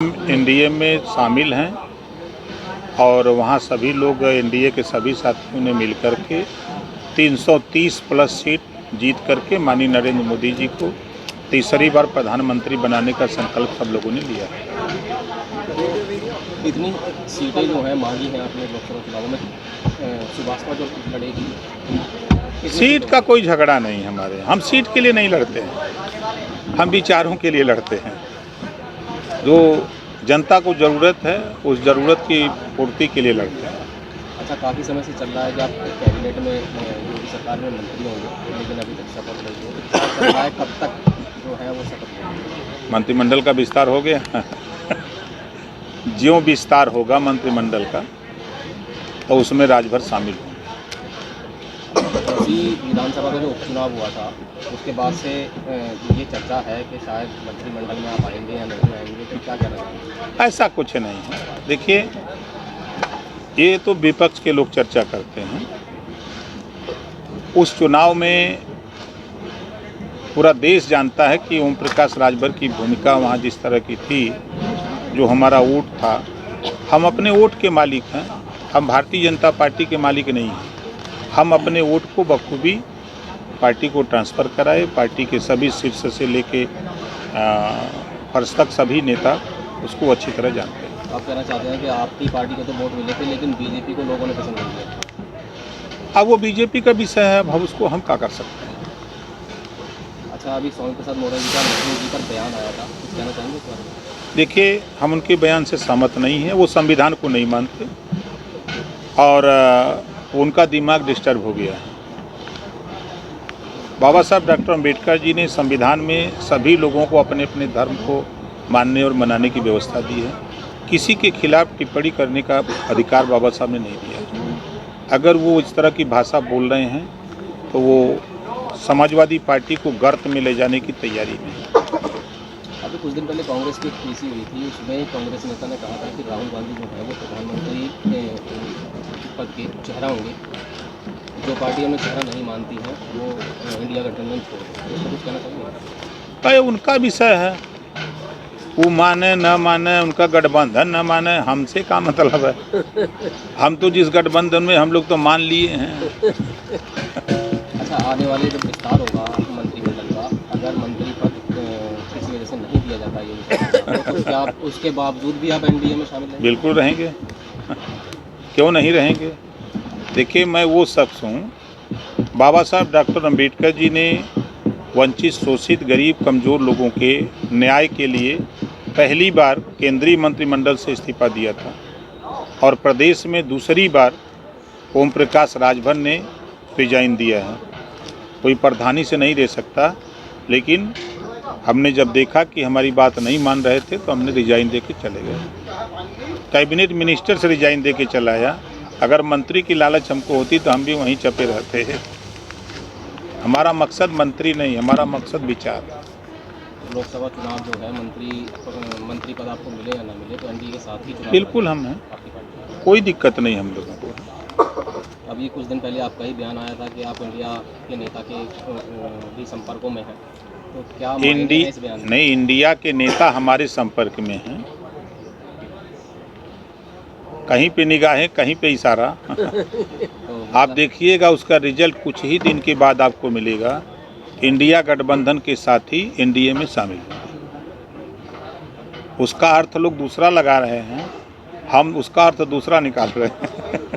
NDA में शामिल हैं और वहाँ सभी लोग एनडीए के सभी साथियों ने मिलकर के 330 प्लस सीट जीत करके माननीय नरेंद्र मोदी जी को तीसरी बार प्रधानमंत्री बनाने का संकल्प सब लोगों ने लिया है। इतनी सीटें जो हैं मांगी हैं आपने लोकसभा चुनावों में, सुभाषपा जो लड़ेगी, सीट का कोई झगड़ा नहीं हमारे, हम सीट के लिए नहीं लड़ते हैं, हम विचारों के लिए लड़ते हैं। जो जनता को ज़रूरत है उस ज़रूरत की पूर्ति के लिए लड़ते हैं। अच्छा, काफ़ी समय से चल रहा है कि आप कैबिनेट में योगी सरकार में मंत्री होंगे, लेकिन अभी तक शपथ नहीं हुई, तो क्या चल रहा है, कब तक जो है वो शपथ होगी? मंत्रिमंडल का विस्तार हो गया ज्यों विस्तार होगा मंत्रिमंडल का तो उसमें राजभर शामिल होंगे। इसी विधानसभा का जो उपचुनाव हुआ था उसके बाद से ये चर्चा है कि शायद मंत्रिमंडल में आप आएंगे या नहीं आएंगे, तो क्या कहना चाहिए? ऐसा कुछ नहीं है। देखिए, ये तो विपक्ष के लोग चर्चा करते हैं। उस चुनाव में पूरा देश जानता है कि ओम प्रकाश राजभर की भूमिका वहाँ जिस तरह की थी, जो हमारा वोट था, हम अपने वोट के मालिक हैं, हम भारतीय जनता पार्टी के मालिक नहीं हैं। हम अपने वोट को बखूबी पार्टी को ट्रांसफ़र कराए। पार्टी के सभी शीर्ष से लेके फर्श तक सभी नेता उसको अच्छी तरह जानते हैं। आप कहना चाहते हैं कि आपकी पार्टी को तो वोट मिले थे, लेकिन बीजेपी को लोगों ने पसंद नहीं किया। अब वो बीजेपी का विषय है, अब उसको हम क्या कर सकते हैं। अच्छा, अभी स्वामी प्रसाद मौर्य जी का लखनऊ जी पर बयान आया था, कुछ कहना चाहेंगे इस बारे में? देखिए, हम उनके बयान से सहमत नहीं हैं। वो संविधान को नहीं मानते और उनका दिमाग डिस्टर्ब हो गया है। बाबा साहब डॉक्टर अम्बेडकर जी ने संविधान में सभी लोगों को अपने अपने धर्म को मानने और मनाने की व्यवस्था दी है। किसी के खिलाफ टिप्पणी करने का अधिकार बाबा साहब ने नहीं दिया है। अगर वो इस तरह की भाषा बोल रहे हैं तो वो समाजवादी पार्टी को गर्त में ले जाने की तैयारी में है। अभी कुछ दिन पहले कांग्रेस की एक पीसी हुई थी, उसमें कांग्रेस नेता ने कहा था कि राहुल गांधी जो है वो प्रधानमंत्री पद के चेहरा होंगे। जो पार्टी उन्हें चेहरा नहीं मानती है वो इंडिया गठबंधन छोड़ दें, उसको कुछ कहना चाहिए? तो उनका विषय है, वो माने न माने, उनका गठबंधन न माने, हमसे क्या मतलब है। हम तो जिस गठबंधन में हम लोग तो मान लिए हैं। अच्छा, आने वाले जब विस्तार होगा मंत्रिमंडल का, अगर मंत्री पद किसी वजह से नहीं दिया जाता ये तो क्या आप उसके बावजूद भी आप एनडीए में शामिल हैं? बिल्कुल रहेंगे, क्यों नहीं रहेंगे। देखिए, मैं वो शख्स हूँ, बाबा साहब डॉक्टर अम्बेडकर जी ने वंचित, शोषित, गरीब, कमज़ोर लोगों के न्याय के लिए पहली बार केंद्रीय मंत्रिमंडल से इस्तीफा दिया था और प्रदेश में दूसरी बार ओम प्रकाश राजभर ने रिजाइन दिया है। कोई प्रधानी से नहीं दे सकता, लेकिन हमने जब देखा कि हमारी बात नहीं मान रहे थे तो हमने रिजाइन दे के चले गए। कैबिनेट मिनिस्टर से रिजाइन दे के चला आया। अगर मंत्री की लालच हमको होती तो हम भी वहीं चपे रहते हैं। हमारा मकसद मंत्री नहीं, हमारा मकसद विचार। लोकसभा चुनाव जो है, मंत्री पद आपको मिले या ना मिले, तो एनडीए के साथ ही चुनाव बिल्कुल हम हैं, आपकी पार्टी, कोई दिक्कत नहीं हम लोगों को। अभी कुछ दिन पहले आपका ही बयान आया था कि आप इंडिया के नेता के भी संपर्कों में हैं, तो क्या मानेंगे इस बयान में? नहीं, इंडिया के नेता हमारे संपर्क में हैं। कहीं पे निगाहें, कहीं पे इशारा। तो आप देखिएगा, उसका रिजल्ट कुछ ही दिन के बाद आपको मिलेगा। इंडिया गठबंधन के साथ ही एनडीए में शामिल होंगे। उसका अर्थ लोग दूसरा लगा रहे हैं, हम उसका अर्थ दूसरा निकाल रहे हैं।